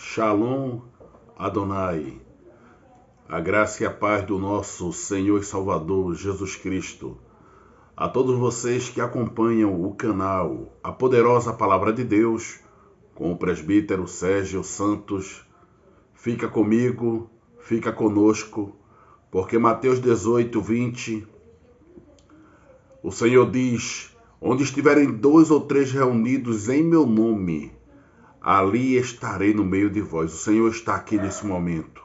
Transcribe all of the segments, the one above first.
Shalom Adonai, a graça e a paz do nosso Senhor e Salvador Jesus Cristo. A todos vocês que acompanham o canal A Poderosa Palavra de Deus, com o presbítero Sérgio Santos, fica comigo, fica conosco, porque Mateus 18, 20, o Senhor diz: onde estiverem 2 ou 3 reunidos em meu nome, ali estarei no meio de vós. O Senhor está aqui nesse momento,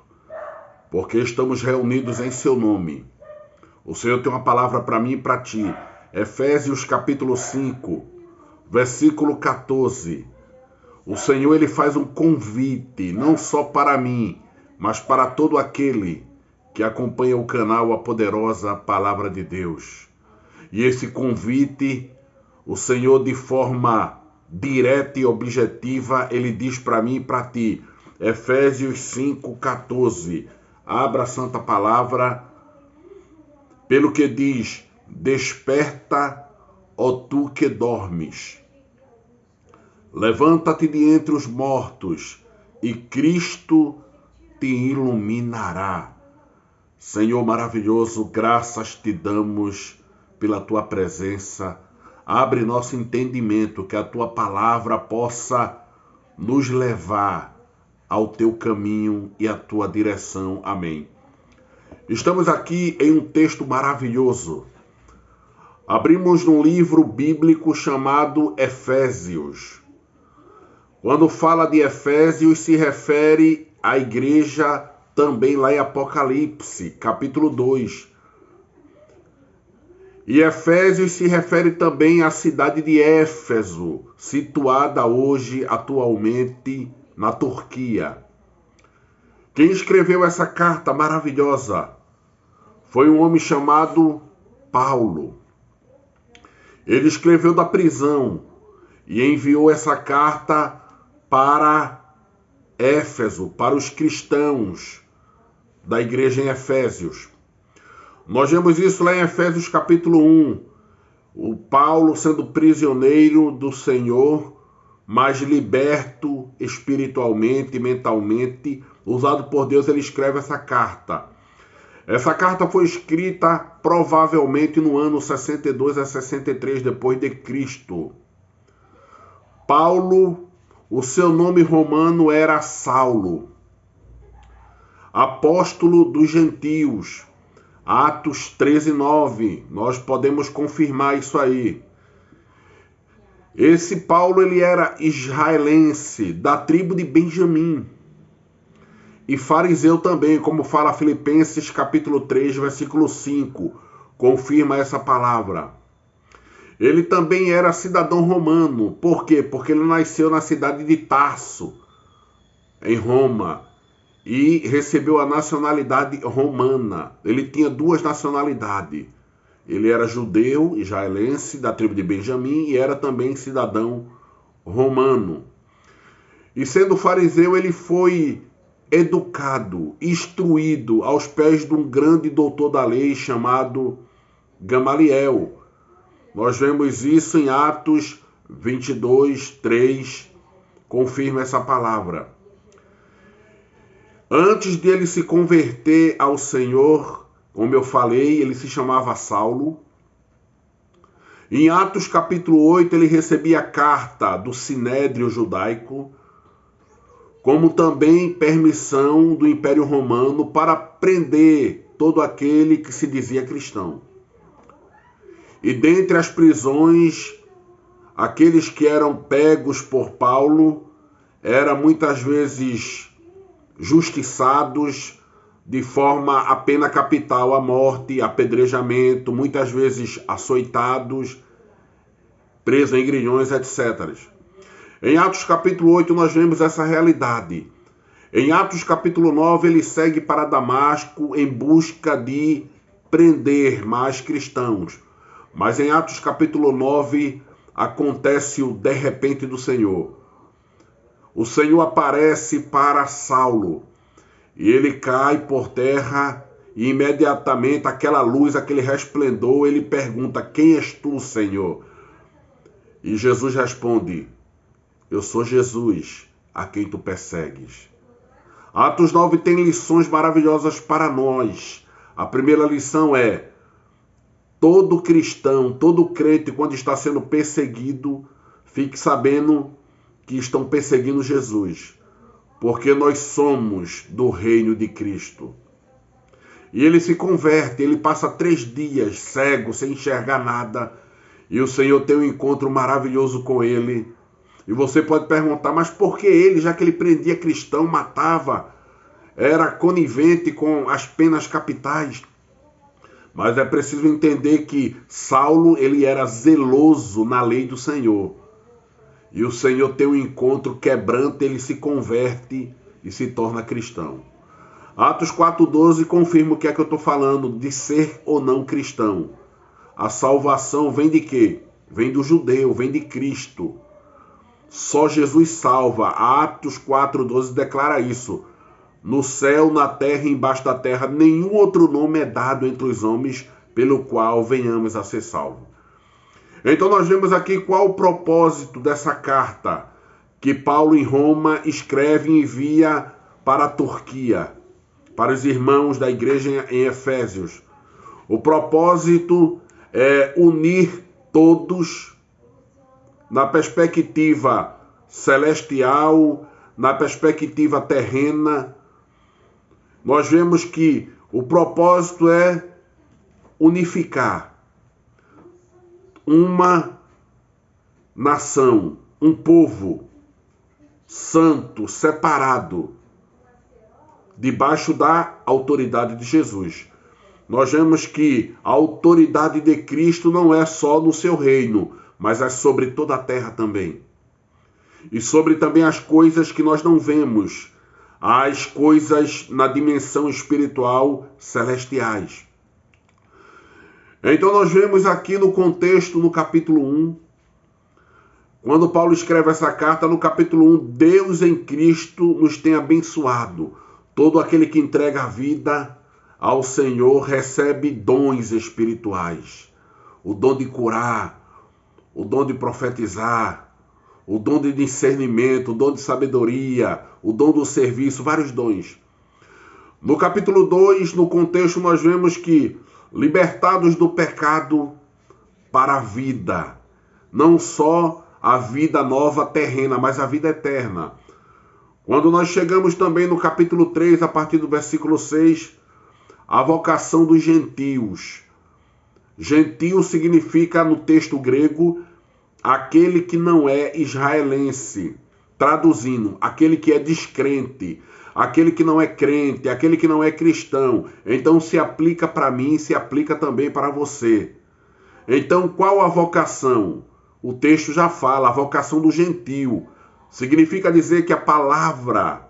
porque estamos reunidos em seu nome. O Senhor tem uma palavra para mim e para ti. Efésios capítulo 5, versículo 14. O Senhor, ele faz um convite, não só para mim, mas para todo aquele que acompanha o canal A Poderosa Palavra de Deus. E esse convite, o Senhor, de forma direta e objetiva, ele diz para mim e para ti. Efésios 5:14. Abra a santa palavra, pelo que diz: desperta, ó tu que dormes. Levanta-te de entre os mortos, e Cristo te iluminará. Senhor maravilhoso, graças te damos pela tua presença. Abre nosso entendimento, que a tua palavra possa nos levar ao teu caminho e à tua direção. Amém. Estamos aqui em um texto maravilhoso. Abrimos num livro bíblico chamado Efésios. Quando fala de Efésios, se refere à igreja também lá em Apocalipse, capítulo 2. E Efésios se refere também à cidade de Éfeso, situada hoje, atualmente, na Turquia. Quem escreveu essa carta maravilhosa foi um homem chamado Paulo. Ele escreveu da prisão e enviou essa carta para Éfeso, para os cristãos da igreja em Efésios. Nós vemos isso lá em Efésios capítulo 1. O Paulo sendo prisioneiro do Senhor, mas liberto espiritualmente e mentalmente, usado por Deus, ele escreve essa carta. Essa carta foi escrita provavelmente no ano 62 a 63 depois de Cristo. Paulo, o seu nome romano era Saulo, apóstolo dos gentios. Atos 13:9, nós podemos confirmar isso aí. Esse Paulo, ele era israelense, da tribo de Benjamim. E fariseu também, como fala Filipenses capítulo 3, versículo 5, confirma essa palavra. Ele também era cidadão romano. Por quê? Porque ele nasceu na cidade de Tarso, em Roma, e recebeu a nacionalidade romana. Ele tinha 2 nacionalidades. Ele era judeu, israelense, da tribo de Benjamim, e era também cidadão romano. E sendo fariseu, ele foi educado, instruído aos pés de um grande doutor da lei chamado Gamaliel. Nós vemos isso em Atos 22, 3, confirma essa palavra. Antes de ele se converter ao Senhor, como eu falei, ele se chamava Saulo. Em Atos capítulo 8, ele recebia a carta do Sinédrio judaico, como também permissão do Império Romano para prender todo aquele que se dizia cristão. E dentre as prisões, aqueles que eram pegos por Paulo eram muitas vezes justiçados de forma a pena capital, a morte, apedrejamento, muitas vezes açoitados, presos em grilhões, etc. Em Atos capítulo 8 nós vemos essa realidade. Em Atos capítulo 9 ele segue para Damasco em busca de prender mais cristãos. Mas em Atos capítulo 9 acontece o de repente do Senhor. O Senhor aparece para Saulo e ele cai por terra e imediatamente aquela luz, aquele resplendor, ele pergunta: quem és tu, Senhor? E Jesus responde: eu sou Jesus, a quem tu persegues. Atos 9 tem lições maravilhosas para nós. A primeira lição é: todo cristão, todo crente, quando está sendo perseguido, fique sabendo que estão perseguindo Jesus, porque nós somos do reino de Cristo. E ele se converte, ele passa 3 dias cego, sem enxergar nada, e o Senhor tem um encontro maravilhoso com ele. E você pode perguntar, mas por que ele, já que ele prendia cristão, matava, era conivente com as penas capitais? Mas é preciso entender que Saulo, ele era zeloso na lei do Senhor. E o Senhor tem um encontro quebrante, ele se converte e se torna cristão. Atos 4,12 confirma o que é que eu estou falando, de ser ou não cristão. A salvação vem de quê? Vem do judeu, vem de Cristo. Só Jesus salva. Atos 4,12 declara isso. No céu, na terra e embaixo da terra, nenhum outro nome é dado entre os homens pelo qual venhamos a ser salvos. Então nós vemos aqui qual o propósito dessa carta que Paulo em Roma escreve e envia para a Turquia, para os irmãos da igreja em Efésios. O propósito é unir todos na perspectiva celestial, na perspectiva terrena. Nós vemos que o propósito é unificar uma nação, um povo santo, separado, debaixo da autoridade de Jesus. Nós vemos que a autoridade de Cristo não é só no seu reino, mas é sobre toda a terra também. E sobre também as coisas que nós não vemos, as coisas na dimensão espiritual celestiais. Então nós vemos aqui no contexto, no capítulo 1, quando Paulo escreve essa carta, no capítulo 1, Deus em Cristo nos tem abençoado. Todo aquele que entrega a vida ao Senhor recebe dons espirituais. O dom de curar, o dom de profetizar, o dom de discernimento, o dom de sabedoria, o dom do serviço, vários dons. No capítulo 2, no contexto, nós vemos que libertados do pecado para a vida, não só a vida nova terrena, mas a vida eterna. Quando nós chegamos também no capítulo 3, a partir do versículo 6, a vocação dos gentios. Gentio significa, no texto grego, aquele que não é israelense. Traduzindo, aquele que é descrente, aquele que não é crente, aquele que não é cristão. Então se aplica para mim, se aplica também para você. Então qual a vocação? O texto já fala, a vocação do gentio. Significa dizer que a palavra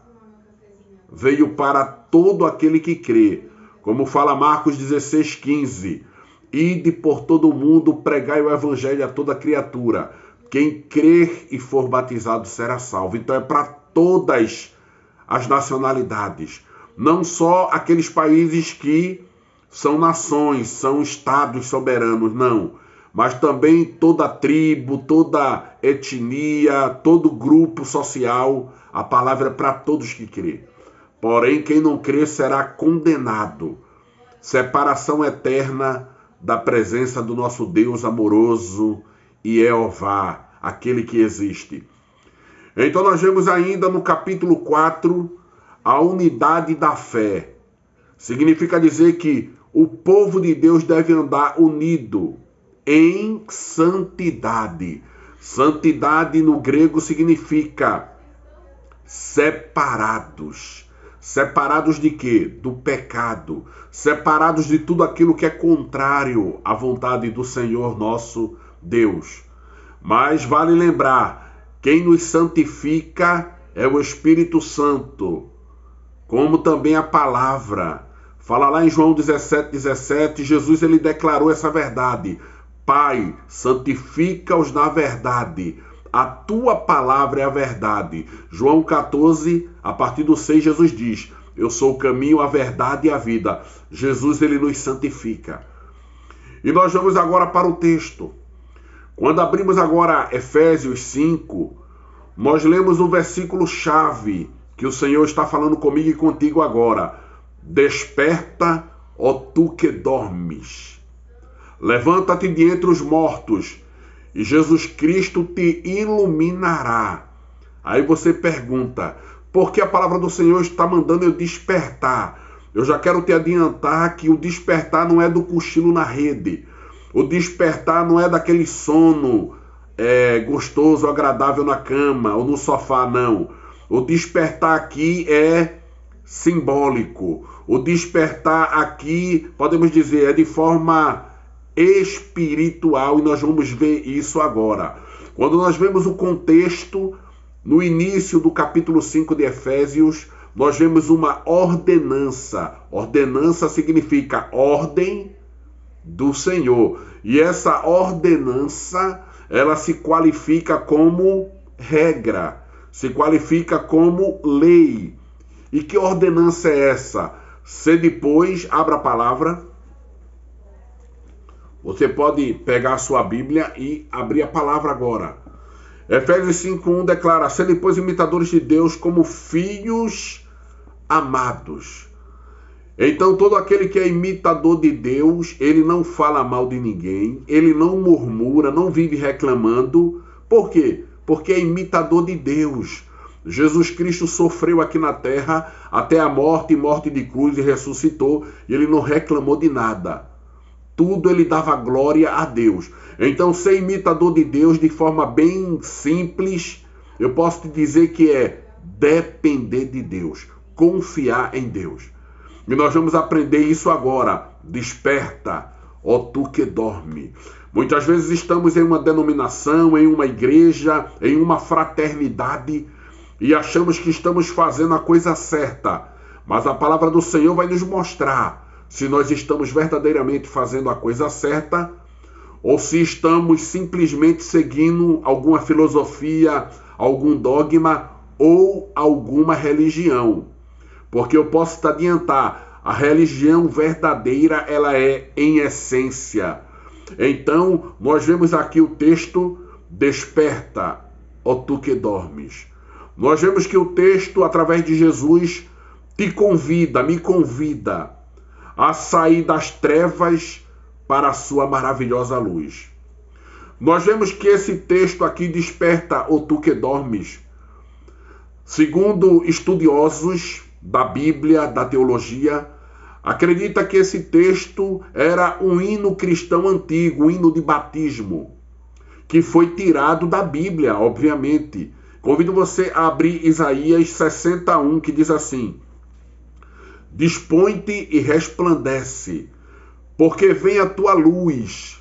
veio para todo aquele que crê. Como fala Marcos 16,15. Ide por todo o mundo, pregai o evangelho a toda criatura. Quem crer e for batizado será salvo. Então é para todas as nacionalidades. Não só aqueles países que são nações, são estados soberanos, não. Mas também toda tribo, toda etnia, todo grupo social. A palavra é para todos que crê. Porém, quem não crê será condenado. Separação eterna da presença do nosso Deus amoroso e Jeová, aquele que existe. Então nós vemos ainda no capítulo 4 a unidade da fé. Significa dizer que o povo de Deus deve andar unido em santidade. Santidade no grego significa separados. Separados de quê? Do pecado. Separados de tudo aquilo que é contrário à vontade do Senhor nosso Deus. Mas vale lembrar, quem nos santifica é o Espírito Santo, como também a palavra. Fala lá em João 17,17, Jesus ele declarou essa verdade. Pai, santifica-os na verdade. A tua palavra é a verdade. João 14, a partir do 6, Jesus diz, eu sou o caminho, a verdade e a vida. Jesus, ele nos santifica. E nós vamos agora para o texto. Quando abrimos agora Efésios 5, nós lemos o versículo-chave que o Senhor está falando comigo e contigo agora. Desperta, ó tu que dormes. Levanta-te de entre os mortos e Jesus Cristo te iluminará. Aí você pergunta, por que a palavra do Senhor está mandando eu despertar? Eu já quero te adiantar que o despertar não é do cochilo na rede. O despertar não é daquele sono gostoso, agradável na cama ou no sofá, não. O despertar aqui é simbólico. O despertar aqui, podemos dizer, é de forma espiritual e nós vamos ver isso agora. Quando nós vemos o contexto, no início do capítulo 5 de Efésios, nós vemos uma ordenança. Ordenança significa ordem do Senhor. E essa ordenança, ela se qualifica como regra, se qualifica como lei. E que ordenança é essa? Se depois, abra a palavra, você pode pegar a sua Bíblia e abrir a palavra agora. Efésios 5:1 declara, sede depois imitadores de Deus como filhos amados. Então todo aquele que é imitador de Deus, ele não fala mal de ninguém, ele não murmura, não vive reclamando. Por quê? Porque é imitador de Deus. Jesus Cristo sofreu aqui na terra até a morte de cruz e ressuscitou, e ele não reclamou de nada. Tudo ele dava glória a Deus. Então, ser imitador de Deus de forma bem simples, eu posso te dizer que é depender de Deus, confiar em Deus. E nós vamos aprender isso agora. Desperta, ó tu que dorme. Muitas vezes estamos em uma denominação, em uma igreja, em uma fraternidade e achamos que estamos fazendo a coisa certa. Mas a palavra do Senhor vai nos mostrar se nós estamos verdadeiramente fazendo a coisa certa ou se estamos simplesmente seguindo alguma filosofia, algum dogma ou alguma religião. Porque eu posso te adiantar, a religião verdadeira, ela é em essência. Então, nós vemos aqui o texto, desperta, ó tu que dormes. Nós vemos que o texto, através de Jesus, te convida, me convida a sair das trevas para a sua maravilhosa luz. Nós vemos que esse texto aqui, desperta, ó tu que dormes, segundo estudiosos da Bíblia, da teologia, acredita que esse texto era um hino cristão antigo, um hino de batismo, que foi tirado da Bíblia, obviamente. Convido você a abrir Isaías 61, que diz assim: dispõe-te e resplandece, porque vem a tua luz,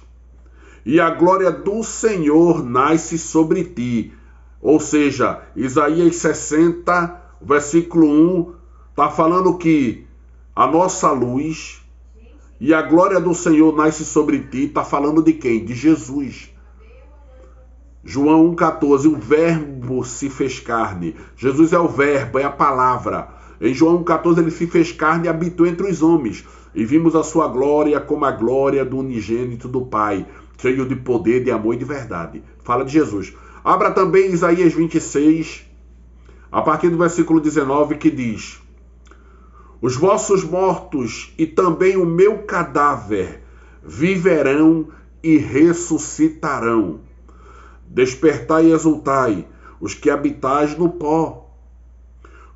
e a glória do Senhor nasce sobre ti. Ou seja, Isaías 60, versículo 1, está falando que a nossa luz e a glória do Senhor nasce sobre ti. Está falando de quem? De Jesus. João 1,14, o verbo se fez carne. Jesus é o verbo, é a palavra. Em João 1,14 ele se fez carne e habitou entre os homens. E vimos a sua glória como a glória do unigênito do Pai, cheio de poder, de amor e de verdade. Fala de Jesus. Abra também Isaías 26, a partir do versículo 19, que diz: os vossos mortos e também o meu cadáver viverão e ressuscitarão. Despertai e exultai, os que habitais no pó.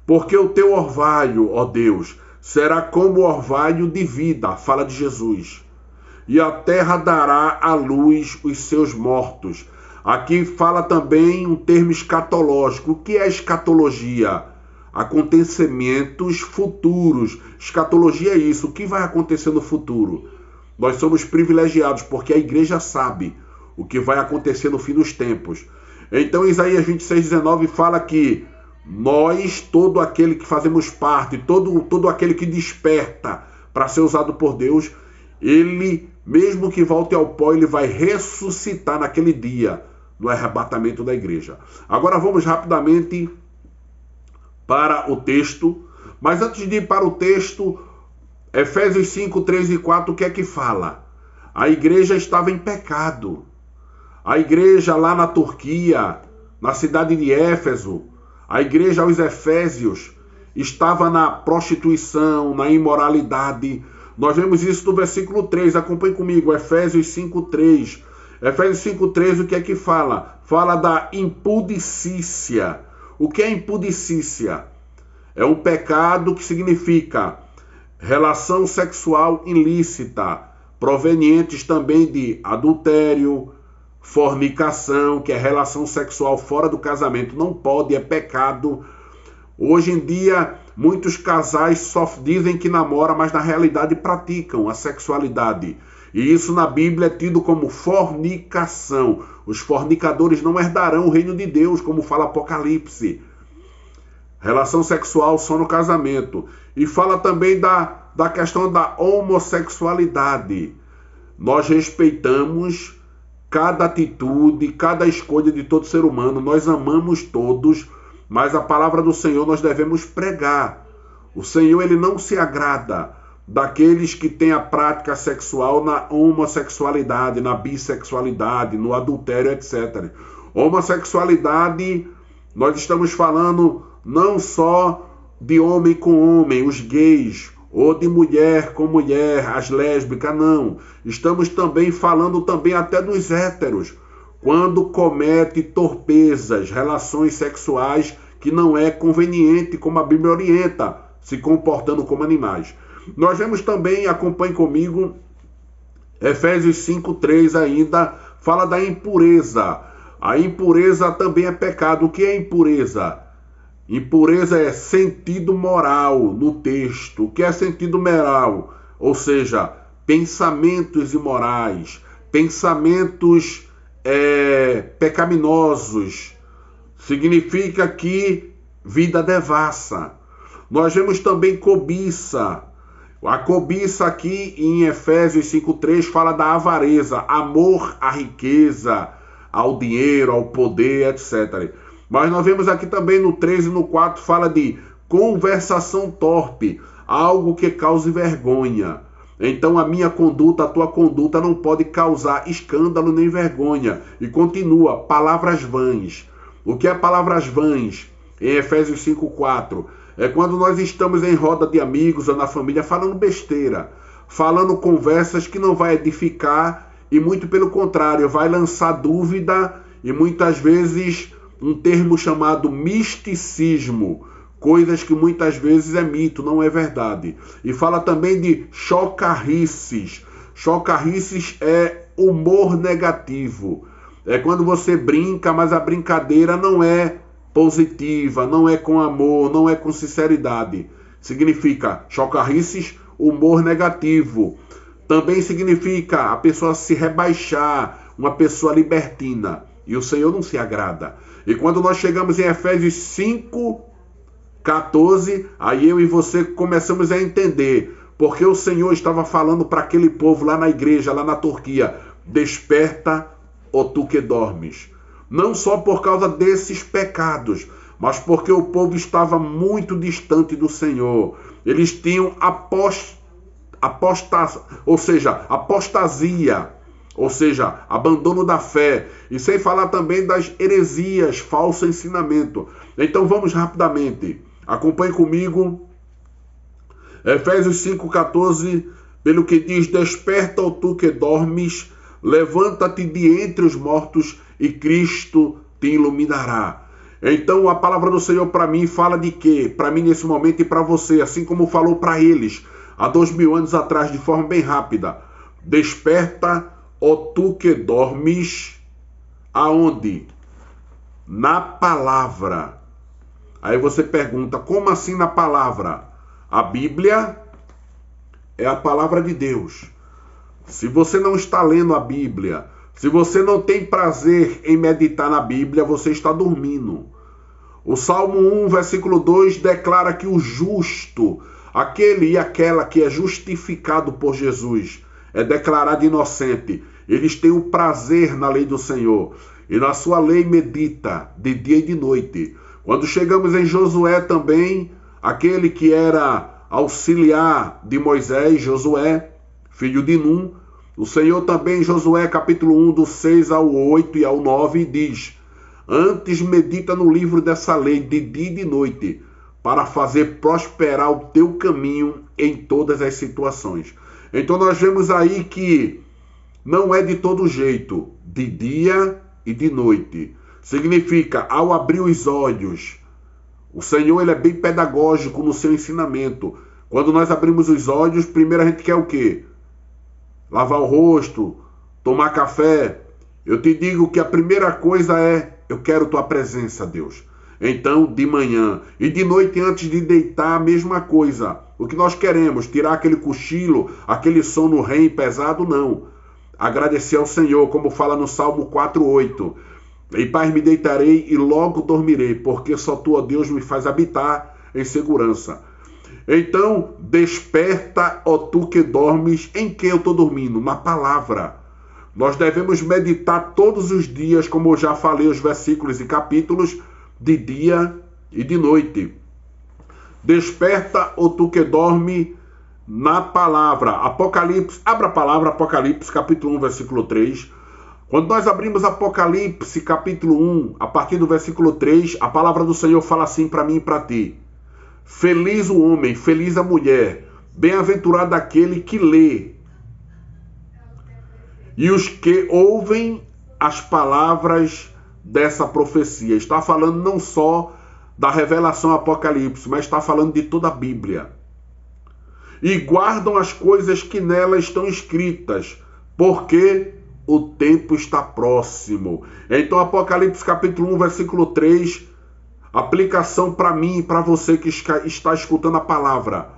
Porque o teu orvalho, ó Deus, será como orvalho de vida, fala de Jesus. E a terra dará à luz os seus mortos. Aqui fala também um termo escatológico. O que é escatologia? Acontecimentos futuros. Escatologia é isso. O que vai acontecer no futuro? Nós somos privilegiados porque a igreja sabe o que vai acontecer no fim dos tempos. Então Isaías 26:19 fala que nós, todo aquele que fazemos parte, todo aquele que desperta para ser usado por Deus, ele, mesmo que volte ao pó, ele vai ressuscitar naquele dia, no arrebatamento da igreja. Agora vamos rapidamente para o texto. Mas antes de ir para o texto, Efésios 5, 3 e 4, o que é que fala? A igreja estava em pecado. A igreja lá na Turquia, na cidade de Éfeso, a igreja aos Efésios estava na prostituição, na imoralidade. Nós vemos isso no versículo 3, acompanhe comigo, Efésios 5:3. Efésios 5:3, o que é que fala? Fala da impudicícia. O que é impudicícia? É um pecado que significa relação sexual ilícita, provenientes também de adultério, fornicação, que é relação sexual fora do casamento. Não pode, é pecado. Hoje em dia, muitos casais só dizem que namoram, mas na realidade praticam a sexualidade. E isso na Bíblia é tido como fornicação. Os fornicadores não herdarão o reino de Deus, como fala Apocalipse. Relação sexual só no casamento. E fala também da questão da homossexualidade. Nós respeitamos cada atitude, cada escolha de todo ser humano. Nós amamos todos, mas a palavra do Senhor nós devemos pregar. O Senhor, ele não se agrada daqueles que têm a prática sexual na homossexualidade, na bissexualidade, no adultério, etc. Homossexualidade, nós estamos falando não só de homem com homem, os gays, ou de mulher com mulher, as lésbicas, não. Estamos também falando também até dos héteros, quando comete torpezas, relações sexuais que não é conveniente, como a Bíblia orienta, se comportando como animais. Nós vemos também, acompanhe comigo, Efésios 5:3 ainda, fala da impureza. A impureza também é pecado. O que é impureza? Impureza é sentido moral no texto. O que é sentido moral? Ou seja, pensamentos imorais, pensamentos pecaminosos. Significa que vida devassa. Nós vemos também cobiça. A cobiça aqui em Efésios 5:3 fala da avareza, amor à riqueza, ao dinheiro, ao poder, etc. Mas nós vemos aqui também no 3 e no 4 fala de conversação torpe, algo que cause vergonha. Então a minha conduta, a tua conduta não pode causar escândalo nem vergonha. E continua, palavras vãs. O que é palavras vãs? Em Efésios 5:4 é quando nós estamos em roda de amigos ou na família falando besteira, falando conversas que não vai edificar e muito pelo contrário, vai lançar dúvida e muitas vezes um termo chamado misticismo, coisas que muitas vezes é mito, não é verdade. E fala também de chocarrices. Chocarrices é humor negativo. É quando você brinca, mas a brincadeira não é positiva, não é com amor, não é com sinceridade. Significa chocarrices, humor negativo. Também significa a pessoa se rebaixar, uma pessoa libertina. E o Senhor não se agrada. E quando nós chegamos em Efésios 5:14, aí eu e você começamos a entender porque o Senhor estava falando para aquele povo lá na igreja, lá na Turquia, desperta, ó tu que dormes. Não só por causa desses pecados, mas porque o povo estava muito distante do Senhor. Eles tinham apostasia, ou seja, abandono da fé, e sem falar também das heresias, falso ensinamento. Então vamos rapidamente, acompanhe comigo, Efésios 5:14, pelo que diz, desperta, ó tu que dormes, levanta-te de entre os mortos e Cristo te iluminará. Então a palavra do Senhor para mim fala de quê? Para mim nesse momento e para você, assim como falou para eles há 2000 anos atrás de forma bem rápida. Desperta, ó tu que dormes, aonde? Na palavra. Aí você pergunta, como assim na palavra? A Bíblia é a palavra de Deus. Se você não está lendo a Bíblia, se você não tem prazer em meditar na Bíblia, você está dormindo. O Salmo 1, versículo 2, declara que o justo, aquele e aquela que é justificado por Jesus, é declarado inocente. Eles têm o prazer na lei do Senhor. E na sua lei medita de dia e de noite. Quando chegamos em Josué também, aquele que era auxiliar de Moisés, Josué, filho de Num, o Senhor também, em Josué capítulo 1, do 6 ao 8 e ao 9, diz: Antes medita no livro dessa lei de dia e de noite, para fazer prosperar o teu caminho em todas as situações. Então nós vemos aí que não é de todo jeito, de dia e de noite. Significa, ao abrir os olhos, o Senhor ele é bem pedagógico no seu ensinamento. Quando nós abrimos os olhos, primeiro a gente quer o quê? Lavar o rosto, tomar café. Eu te digo que a primeira coisa é, eu quero tua presença, Deus. Então, de manhã e de noite antes de deitar, a mesma coisa. O que nós queremos? Tirar aquele cochilo, aquele sono REM pesado? Não. Agradecer ao Senhor, como fala no Salmo 4:8. Em paz me deitarei e logo dormirei, porque só tu, ó Deus, me faz habitar em segurança. Então, desperta, ó tu que dormes. Em que eu estou dormindo? Na palavra. Nós devemos meditar todos os dias, como eu já falei, os versículos e capítulos, de dia e de noite. Desperta, ó tu que dorme, na palavra. Apocalipse, abra a palavra, Apocalipse, capítulo 1, versículo 3. Quando nós abrimos Apocalipse, capítulo 1, a partir do versículo 3, a palavra do Senhor fala assim para mim e para ti. Feliz o homem, feliz a mulher, bem-aventurado aquele que lê e os que ouvem as palavras dessa profecia. Está falando não só da revelação Apocalipse, mas está falando de toda a Bíblia. E guardam as coisas que nela estão escritas, porque o tempo está próximo. Então, Apocalipse capítulo 1, versículo 3, aplicação para mim e para você que está escutando a palavra.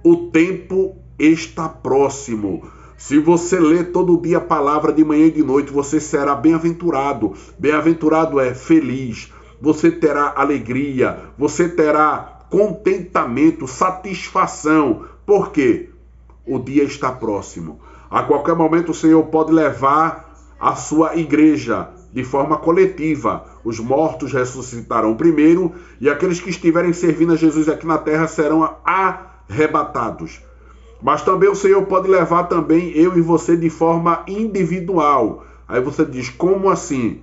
O tempo está próximo. Se você ler todo dia a palavra de manhã e de noite, você será bem-aventurado. Bem-aventurado é feliz. Você terá alegria, você terá contentamento, satisfação. Por quê? O dia está próximo. A qualquer momento o Senhor pode levar a sua igreja de forma coletiva. Os mortos ressuscitarão primeiro e aqueles que estiverem servindo a Jesus aqui na terra serão arrebatados. Mas também o Senhor pode levar também eu e você de forma individual. Aí você diz, como assim?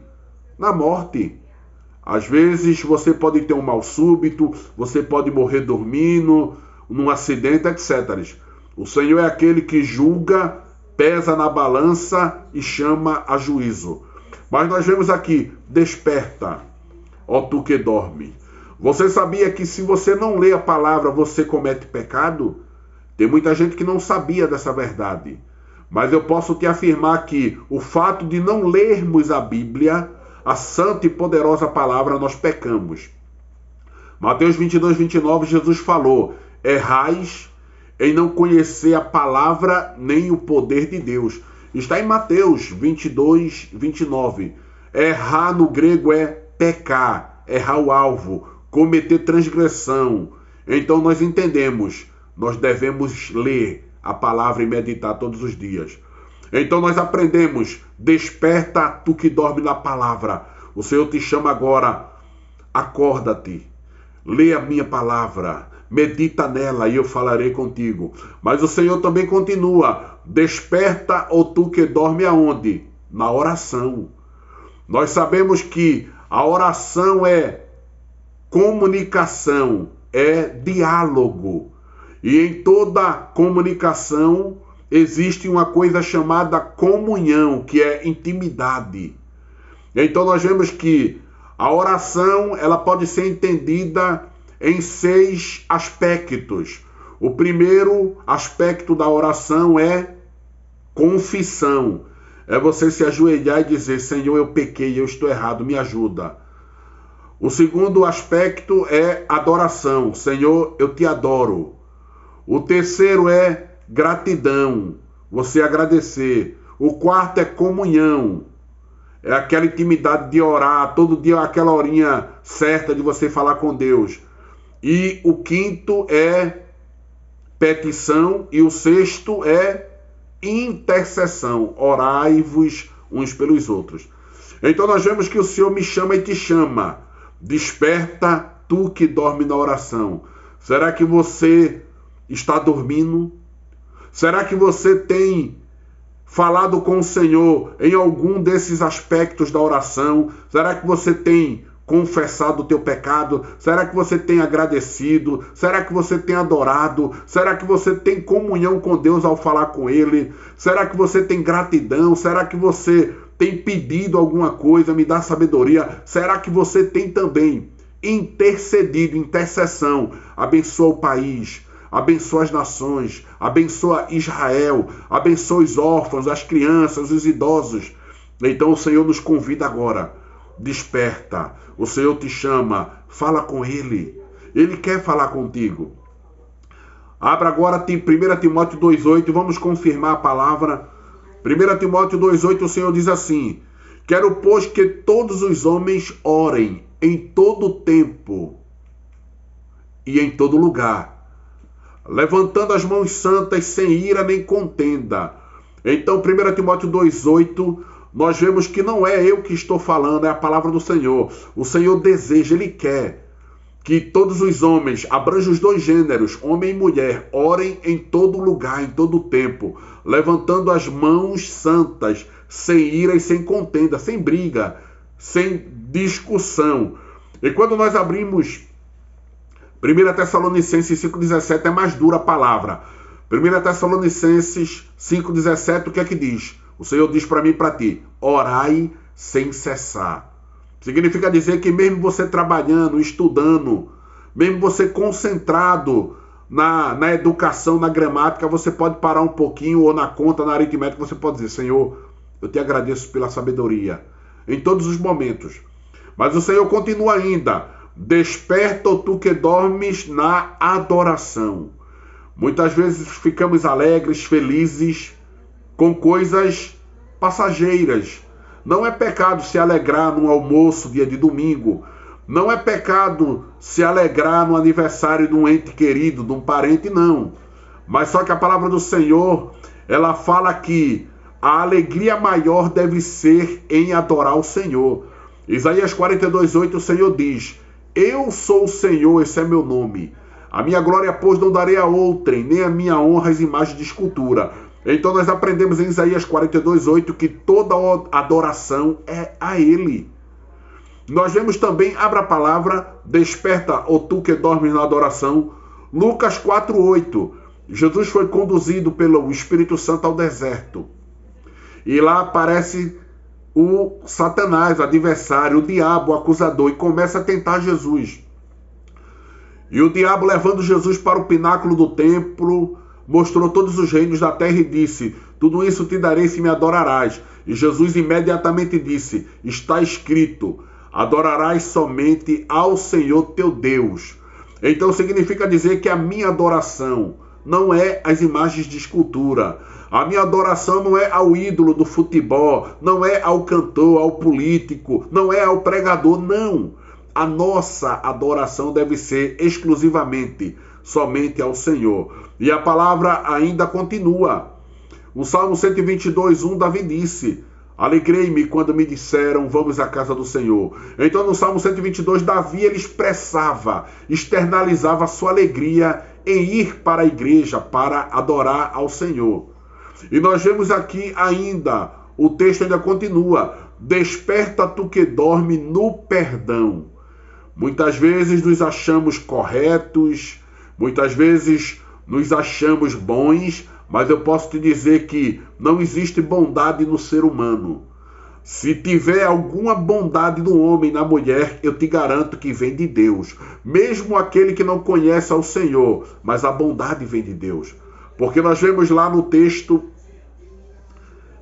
Na morte. Às vezes você pode ter um mal súbito, você pode morrer dormindo, num acidente, etc. O Senhor é aquele que julga, pesa na balança e chama a juízo. Mas nós vemos aqui, desperta, ó tu que dorme. Você sabia que se você não lê a palavra, você comete pecado? Tem muita gente que não sabia dessa verdade. Mas eu posso te afirmar que o fato de não lermos a Bíblia, a santa e poderosa palavra, nós pecamos. Mateus 22, 29, Jesus falou, errais em não conhecer a palavra nem o poder de Deus. Está em Mateus 22, 29. Errar no grego é pecar, errar o alvo, cometer transgressão. Então nós entendemos, nós devemos ler a palavra e meditar todos os dias. Então nós aprendemos, desperta tu que dorme na palavra. O Senhor te chama agora, acorda-te, lê a minha palavra, medita nela e eu falarei contigo. Mas o Senhor também continua, desperta ó tu que dorme aonde? Na oração. Nós sabemos que a oração é comunicação, é diálogo. E em toda comunicação existe uma coisa chamada comunhão, que é intimidade. Então nós vemos que a oração ela pode ser entendida em 6 aspectos. O primeiro aspecto da oração é confissão. É você se ajoelhar e dizer, Senhor, eu pequei, eu estou errado, me ajuda. O segundo aspecto é adoração. Senhor, eu te adoro. O terceiro é gratidão, você agradecer. O quarto é comunhão, é aquela intimidade de orar, todo dia aquela horinha certa de você falar com Deus. E o quinto é petição e o sexto é intercessão, orai-vos uns pelos outros. Então nós vemos que o Senhor me chama e te chama, desperta tu que dorme na oração. Será que você está dormindo? Será que você tem falado com o Senhor em algum desses aspectos da oração? Será que você tem confessado o teu pecado? Será que você tem agradecido? Será que você tem adorado? Será que você tem comunhão com Deus ao falar com Ele? Será que você tem gratidão? Será que você tem pedido alguma coisa? Me dá sabedoria. Será que você tem também intercedido, intercessão? Abençoa o país, abençoa as nações, abençoa Israel, abençoa os órfãos, as crianças, os idosos. Então o Senhor nos convida agora. Desperta, o Senhor te chama, fala com Ele. Ele quer falar contigo. Abra agora 1 Timóteo 2,8 e vamos confirmar a palavra. 1 Timóteo 2,8, o Senhor diz assim: quero, pois, que todos os homens orem em todo tempo e em todo lugar, levantando as mãos santas sem ira nem contenda. Então, 1 Timóteo 2,8, nós vemos que não é eu que estou falando, é a palavra do Senhor. O Senhor deseja, Ele quer que todos os homens, abranjam os dois gêneros, homem e mulher, orem em todo lugar, em todo tempo, levantando as mãos santas, sem ira e sem contenda, sem briga, sem discussão. E quando nós abrimos 1 Tessalonicenses 5,17, é mais dura a palavra. 1 Tessalonicenses 5,17, o que é que diz? O Senhor diz para mim e para ti: orai sem cessar. Significa dizer que mesmo você trabalhando, estudando, mesmo você concentrado na educação, na gramática, você pode parar um pouquinho, ou na conta, na aritmética, você pode dizer: Senhor, eu te agradeço pela sabedoria, em todos os momentos. Mas o Senhor continua ainda: desperta, ó tu que dormes, na adoração. Muitas vezes ficamos alegres, felizes, com coisas passageiras. Não é pecado se alegrar no almoço, dia de domingo. Não é pecado se alegrar no aniversário de um ente querido, de um parente, não. Mas só que a palavra do Senhor, ela fala que a alegria maior deve ser em adorar o Senhor. Isaías 42,8, o Senhor diz: eu sou o Senhor, esse é meu nome. A minha glória, pois, não darei a outrem, nem a minha honra às imagens de escultura. Então nós aprendemos em Isaías 42,8 que toda adoração é a Ele. Nós vemos também, abra a palavra, desperta, ó tu que dormes na adoração. Lucas 4,8. Jesus foi conduzido pelo Espírito Santo ao deserto. E lá aparece o Satanás, o adversário, o diabo, o acusador, e começa a tentar Jesus. E o diabo, levando Jesus para o pináculo do templo, mostrou todos os reinos da terra e disse: tudo isso te darei se me adorarás. E Jesus imediatamente disse: está escrito, adorarás somente ao Senhor teu Deus. Então significa dizer que a minha adoração não é às imagens de escultura. A minha adoração não é ao ídolo do futebol, não é ao cantor, ao político, não é ao pregador, não. A nossa adoração deve ser exclusivamente somente ao Senhor. E a palavra ainda continua. O Salmo 122:1, Davi disse: alegrei-me quando me disseram, vamos à casa do Senhor. Então no Salmo 122, Davi ele externalizava a sua alegria em ir para a igreja, para adorar ao Senhor. E nós vemos aqui ainda, o texto ainda continua: desperta tu que dorme no perdão. Muitas vezes nos achamos corretos, muitas vezes nos achamos bons, mas eu posso te dizer que não existe bondade no ser humano. Se tiver alguma bondade no homem, na mulher, eu te garanto que vem de Deus. Mesmo aquele que não conhece ao Senhor, mas a bondade vem de Deus. Porque nós vemos lá no texto,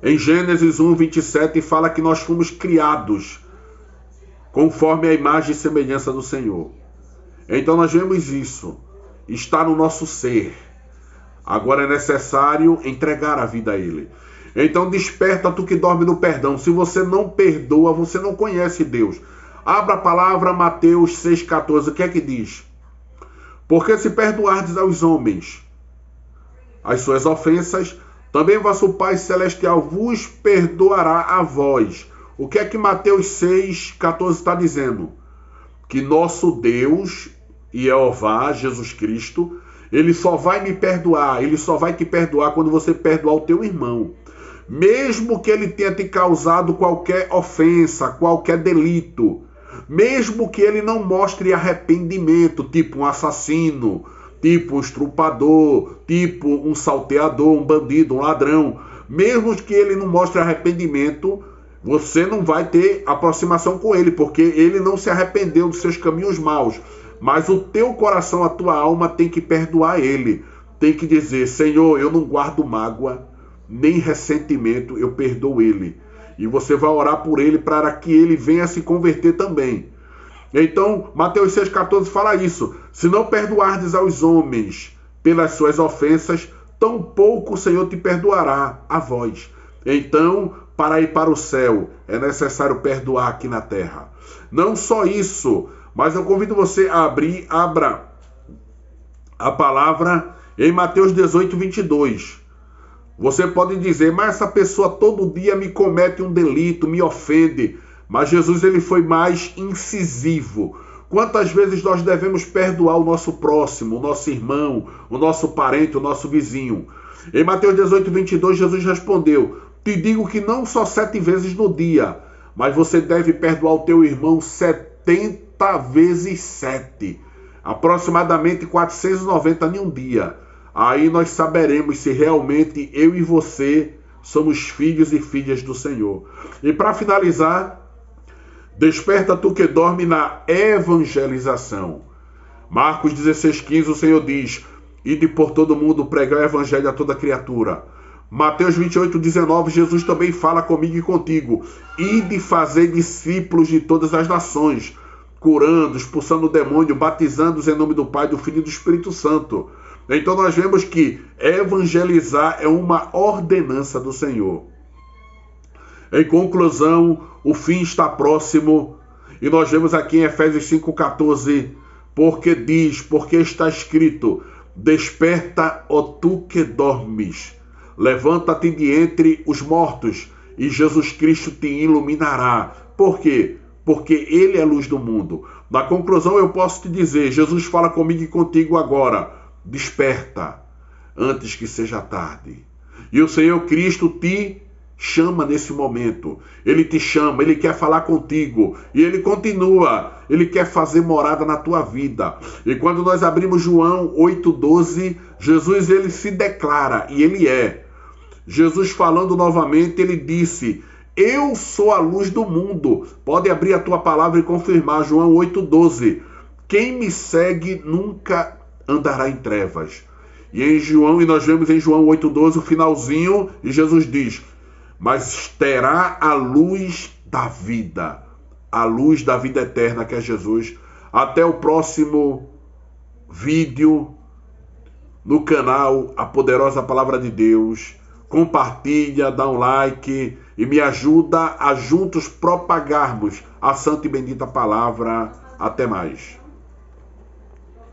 em Gênesis 1:27, fala que nós fomos criados conforme a imagem e semelhança do Senhor. Então nós vemos isso, está no nosso ser. Agora é necessário entregar a vida a Ele. Então desperta tu que dorme no perdão. Se você não perdoa, você não conhece Deus. Abra a palavra Mateus 6,14. O que é que diz? Porque se perdoardes aos homens as suas ofensas, também vosso Pai Celestial vos perdoará a vós. O que é que Mateus 6,14 está dizendo? Que nosso Deus, Jeová, Jesus Cristo, Ele só vai me perdoar, Ele só vai te perdoar quando você perdoar o teu irmão. mesmo que ele tenha te causado qualquer ofensa, qualquer delito, mesmo que ele não mostre arrependimento, tipo um assassino, tipo um estrupador, tipo um salteador, um bandido, um ladrão, mesmo que ele não mostre arrependimento, você não vai ter aproximação com ele, porque ele não se arrependeu dos seus caminhos maus. Mas o teu coração, a tua alma tem que perdoar ele. Tem que dizer, Senhor, eu não guardo mágoa, nem ressentimento, eu perdoo ele. E você vai orar por ele para que ele venha se converter também. Então, Mateus 6,14 fala isso. Se não perdoardes aos homens pelas suas ofensas, tampouco o Senhor te perdoará a vós. Então, para ir para o céu, é necessário perdoar aqui na terra. Não só isso, mas eu convido você a abra a palavra em Mateus 18:22. Você pode dizer, mas essa pessoa todo dia me comete um delito, me ofende. Mas Jesus ele foi mais incisivo. Quantas vezes nós devemos perdoar o nosso próximo, o nosso irmão, o nosso parente, o nosso vizinho? Em Mateus 18:22, Jesus respondeu, te digo que não só 7 vezes no dia, mas você deve perdoar o teu irmão 70 vezes 7. Aproximadamente 490 em um dia. Aí nós saberemos se realmente eu e você somos filhos e filhas do Senhor. E para finalizar, desperta tu que dorme na evangelização. Marcos 16:15, o Senhor diz, ide por todo mundo pregar o evangelho a toda criatura. Mateus 28:19, Jesus também fala comigo e contigo, ide fazer discípulos de todas as nações, curando, expulsando o demônio, batizando-os em nome do Pai, do Filho e do Espírito Santo. Então nós vemos que evangelizar é uma ordenança do Senhor. Em conclusão, o fim está próximo, e nós vemos aqui em Efésios 5,14, porque está escrito, desperta, ó tu que dormes, levanta-te de entre os mortos, e Jesus Cristo te iluminará. Por quê? Porque Ele é a luz do mundo. Na conclusão eu posso te dizer, Jesus fala comigo e contigo agora, desperta, antes que seja tarde. E o Senhor Cristo te chama nesse momento. Ele te chama, Ele quer falar contigo. E Ele continua, Ele quer fazer morada na tua vida. E quando nós abrimos João 8,12, Jesus ele se declara, e Ele é. Jesus falando novamente, Ele disse, eu sou a luz do mundo. Pode abrir a tua palavra e confirmar, João 8,12. Quem me segue nunca andará em trevas. E nós vemos em João 8,12 o finalzinho, e Jesus diz, mas terá a luz da vida eterna, que é Jesus. Até o próximo vídeo no canal A Poderosa Palavra de Deus. Compartilha, dá um like e me ajuda a juntos propagarmos a santa e bendita palavra. Até mais.